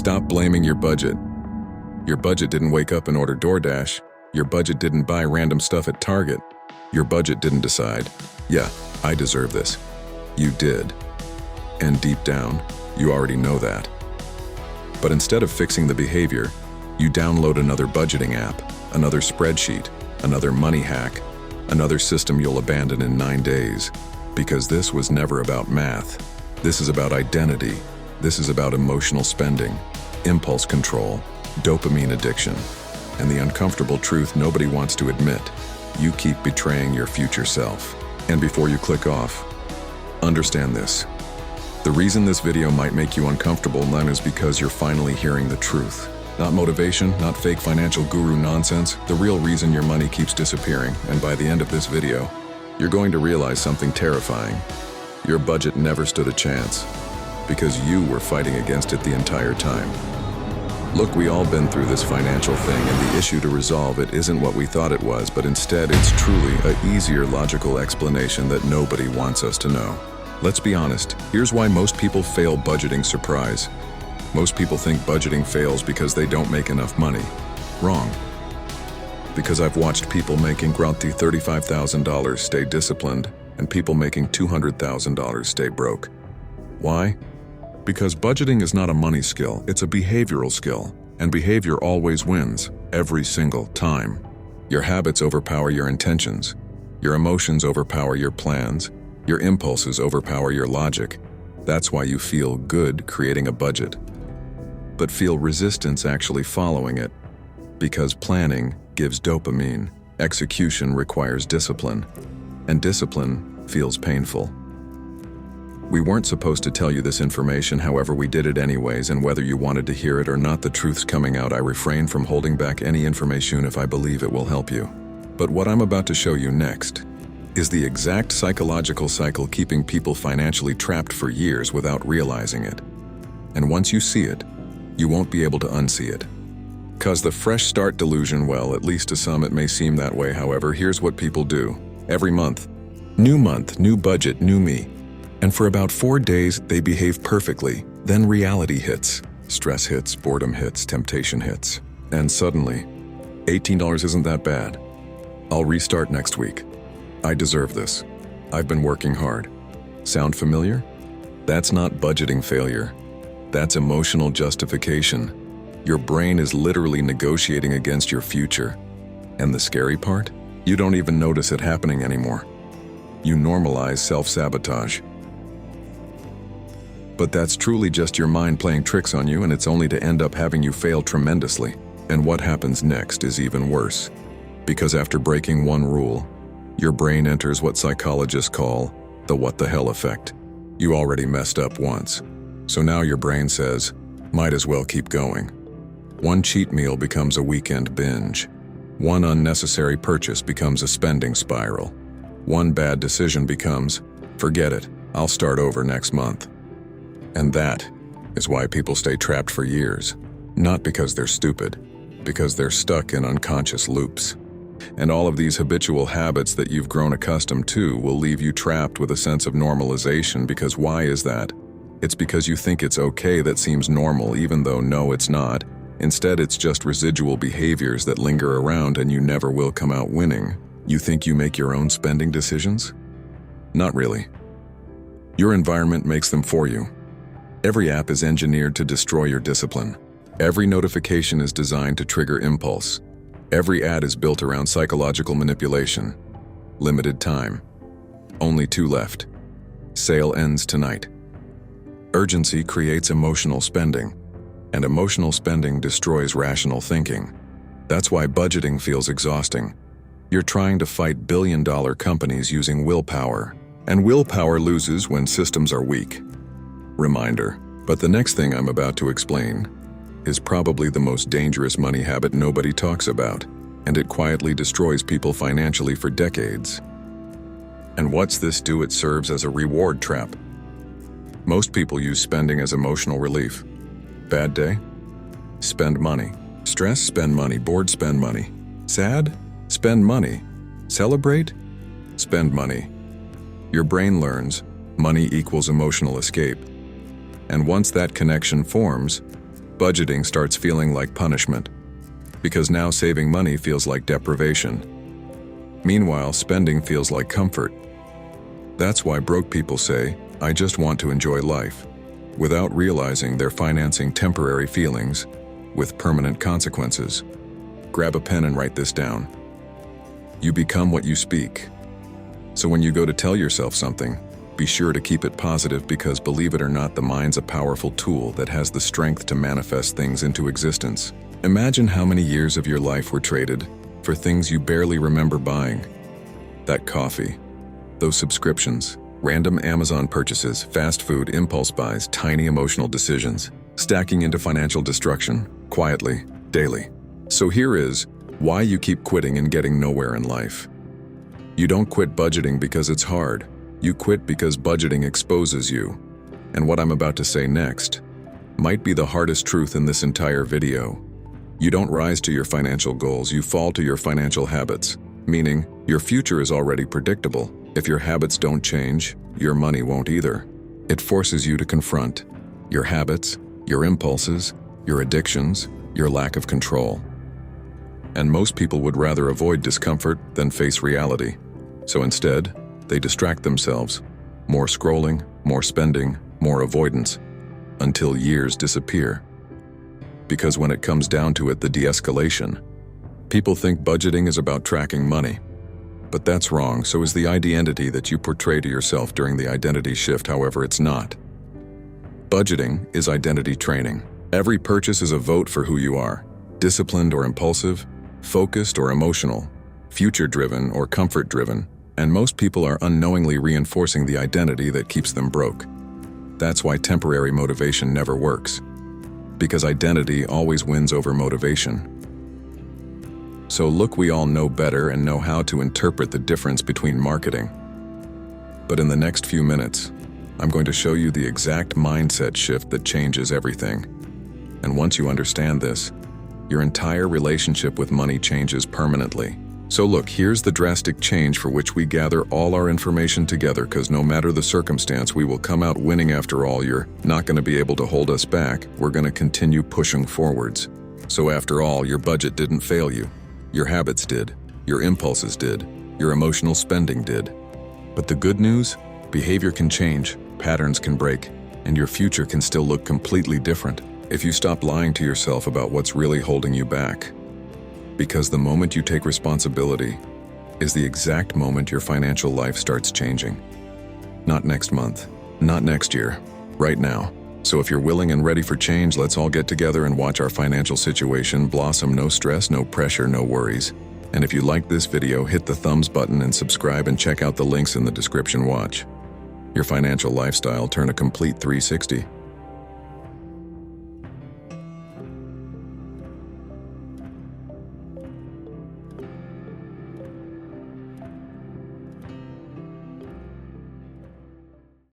Stop blaming your budget. Your budget didn't wake up and order DoorDash. Your budget didn't buy random stuff at Target. Your budget didn't decide, yeah, I deserve this. You did. And deep down, you already know that. But instead of fixing the behavior, you download another budgeting app, another spreadsheet, another money hack, another system you'll abandon in 9 days. Because this was never about math. This is about identity. This is about emotional spending, impulse control, dopamine addiction, and the uncomfortable truth nobody wants to admit. You keep betraying your future self. And before you click off, understand this. The reason this video might make you uncomfortable then is because you're finally hearing the truth. Not motivation, not fake financial guru nonsense, the real reason your money keeps disappearing, and by the end of this video, you're going to realize something terrifying. Your budget never stood a chance, because you were fighting against it the entire time. Look, we all been through this financial thing, and the issue to resolve it isn't what we thought it was, but instead it's truly an easier logical explanation that nobody wants us to know. Let's be honest, here's why most people fail budgeting. Surprise. Most people think budgeting fails because they don't make enough money. Wrong. Because I've watched people making grumpy $35,000 stay disciplined, and people making $200,000 stay broke. Why? Because budgeting is not a money skill, it's a behavioral skill, and behavior always wins, every single time. Your habits overpower your intentions. Your emotions overpower your plans. Your impulses overpower your logic. That's why you feel good creating a budget, but feel resistance actually following it. Because planning gives dopamine, execution requires discipline, and discipline feels painful. We weren't supposed to tell you this information, however we did it anyways, and whether you wanted to hear it or not, the truth's coming out. I refrain from holding back any information if I believe it will help you. But what I'm about to show you next is the exact psychological cycle keeping people financially trapped for years without realizing it. And once you see it, you won't be able to unsee it. 'Cause the fresh start delusion, well, at least to some it may seem that way. However, here's what people do. Every month, new budget, new me. And for about 4 days, they behave perfectly. Then reality hits. Stress hits, boredom hits, temptation hits. And suddenly, $18 isn't that bad. I'll restart next week. I deserve this. I've been working hard. Sound familiar? That's not budgeting failure. That's emotional justification. Your brain is literally negotiating against your future. And the scary part? You don't even notice it happening anymore. You normalize self-sabotage. But that's truly just your mind playing tricks on you, and it's only to end up having you fail tremendously. And what happens next is even worse. Because after breaking one rule, your brain enters what psychologists call the what the hell effect. You already messed up once. So now your brain says, might as well keep going. One cheat meal becomes a weekend binge. One unnecessary purchase becomes a spending spiral. One bad decision becomes, forget it, I'll start over next month. And that is why people stay trapped for years. Not because they're stupid, because they're stuck in unconscious loops. And all of these habitual habits that you've grown accustomed to will leave you trapped with a sense of normalization. Because why is that? It's because you think it's okay that seems normal, even though no, it's not. Instead, it's just residual behaviors that linger around and you never will come out winning. You think you make your own spending decisions? Not really. Your environment makes them for you. Every app is engineered to destroy your discipline. Every notification is designed to trigger impulse. Every ad is built around psychological manipulation. Limited time. Only 2 left. Sale ends tonight. Urgency creates emotional spending, and emotional spending destroys rational thinking. That's why budgeting feels exhausting. You're trying to fight billion-dollar companies using willpower, and willpower loses when systems are weak. Reminder, but the next thing I'm about to explain is probably the most dangerous money habit nobody talks about, and it quietly destroys people financially for decades. And what's this do? It serves as a reward trap. Most people use spending as emotional relief. Bad day? Spend money. Stress? Spend money. Bored? Spend money. Sad? Spend money. Celebrate? Spend money. Your brain learns money equals emotional escape. And once that connection forms, Budgeting starts feeling like punishment, because now saving money feels like deprivation. Meanwhile, spending feels like comfort. That's why broke people say, "I just want to enjoy life," without realizing they're financing temporary feelings with permanent consequences. Grab a pen and write this down. You become what you speak. So when you go to tell yourself something, be sure to keep it positive, because believe it or not, the mind's a powerful tool that has the strength to manifest things into existence. Imagine how many years of your life were traded for things you barely remember buying. That coffee, those subscriptions, random Amazon purchases, fast food, impulse buys, tiny emotional decisions, stacking into financial destruction, quietly, daily. So here is why you keep quitting and getting nowhere in life. You don't quit budgeting because it's hard. You quit because budgeting exposes you. And what I'm about to say next might be the hardest truth in this entire video. You don't rise to your financial goals, you fall to your financial habits. Meaning, your future is already predictable. If your habits don't change, your money won't either. It forces you to confront your habits, your impulses, your addictions, your lack of control. And most people would rather avoid discomfort than face reality. So instead, they distract themselves. More scrolling, more spending, more avoidance, until years disappear. Because when it comes down to it, the de-escalation. People think budgeting is about tracking money. But that's wrong, so is the identity that you portray to yourself during the identity shift. However, it's not. Budgeting is identity training. Every purchase is a vote for who you are. Disciplined or impulsive, focused or emotional, future-driven or comfort-driven. And most people are unknowingly reinforcing the identity that keeps them broke. That's why temporary motivation never works. Because identity always wins over motivation. So look, we all know better and know how to interpret the difference between marketing. But in the next few minutes, I'm going to show you the exact mindset shift that changes everything. And once you understand this, your entire relationship with money changes permanently. So look, here's the drastic change for which we gather all our information together, because no matter the circumstance, we will come out winning. After all, you're not going to be able to hold us back. We're going to continue pushing forwards. So after all, your budget didn't fail you. Your habits did. Your impulses did. Your emotional spending did. But the good news? Behavior can change, patterns can break, and your future can still look completely different if you stop lying to yourself about what's really holding you back. Because the moment you take responsibility is the exact moment your financial life starts changing. Not next month, not next year, right now. So if you're willing and ready for change, let's all get together and watch our financial situation blossom. No stress, no pressure, no worries. And if you liked this video, hit the thumbs button and subscribe, and check out the links in the description. Watch your financial lifestyle turn a complete 360.